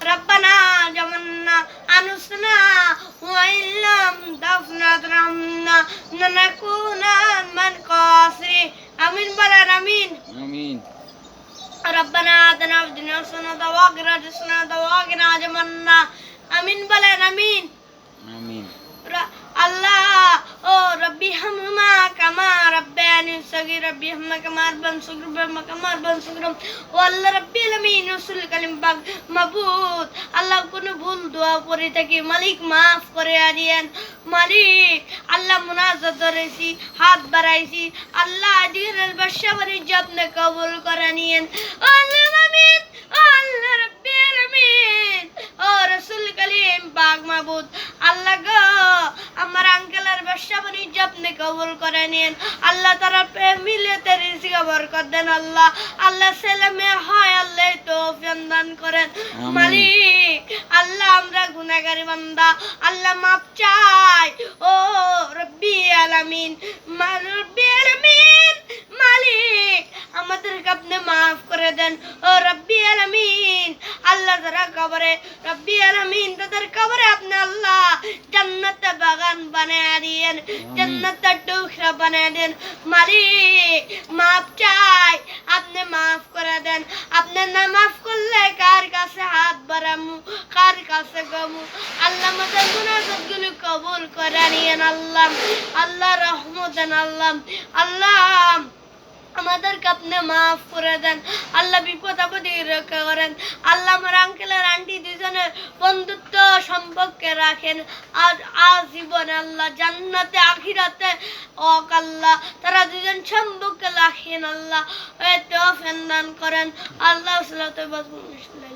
ربنا جمعنا أنفسنا وإن لم تغفر وترحمنا لنكون من الخاسرين آمين بلى آمين আমিন। ربنا آتنا في الدنيا حسنة وقنا عذاب وقنا عذاب النار آمين بلى آمين আমিন। আল্লাহ ও রব্বি হামমা কামা রাব্বায়ানি সগীর রব্বি হামমা কামা রাব্বান সগীর হামমা কামা রাব্বান সগীর ও আল্লাহ রাব্বিল আমিন রাসূল কালিম পাক মাবুদ আল্লাহ কোন ভুল দোয়া পড়ে থাকি মালিক maaf করে দিয়েন মালিক আল্লাহ মুনাজাত করেছি হাত বাড়াইছি আল্লাহ দিনের বাদশা বাণিজ্য আপনি কবুল করে নিয়েন আল্লাহ আমিন আল্লাহ রাব্বিল আমিন ও রাসূল কালিম পাক মাবুদ আল্লাহ গো আমার আঙ্কেলের ব্যবসা বাণিজ্য আপনি কবুল করে নিন আল্লাহ তারা ফ্যামিলিতে রিজিকে বরকত দেন আল্লাহ আল্লাহ ছেলে মেয়ে হয় আল্লাহ তৌফিক দান করেন মালিক আল্লাহ আমরা গুনাহগারী বান্দা আল্লাহ মাফ চাই ও রব্বি আলামিন রব্বি আলামিন মালিক আমাদেরকে আপনি মাফ করে দেন ও রব্বি আলামিন আল্লাহ যারা কবরে রব্বি আলামিন তাদের কবরে আপনি আল্লাহ জান্নাতে বাগান বানায় দিয়েন জান্নাতের টুকরা বানায় দেন মালিক মাফ চাই আপনি মাফ করে দেন আপনি না মাফ করলে কার কাছে হাত বাড়ামু কার কাছে গমু আল্লাহ আমাদের মুনাজাতগুলো কবুল করে নিয়েন আল্লাহ আল্লাহ রহমত দেন আল্লাহ আল্লাহ আমাদেরকে আপনি মাফ করে দেন আল্লাহ বিপদ আপদে রক্ষা করেন আল্লাহ আমার আঙ্কেলের আন্টি দুজনের বন্ধুত্ব সম্পর্কে রাখেন আর আজীবন আল্লাহ জান্নাতে আখিরাতে ওক আল্লাহ তারা দুজন সম্পর্কে রাখেন আল্লাহ তৌফিক দান করেন আল্লাহ সাল্লাল্লাহু আলাইহি ওয়াসাল্লাম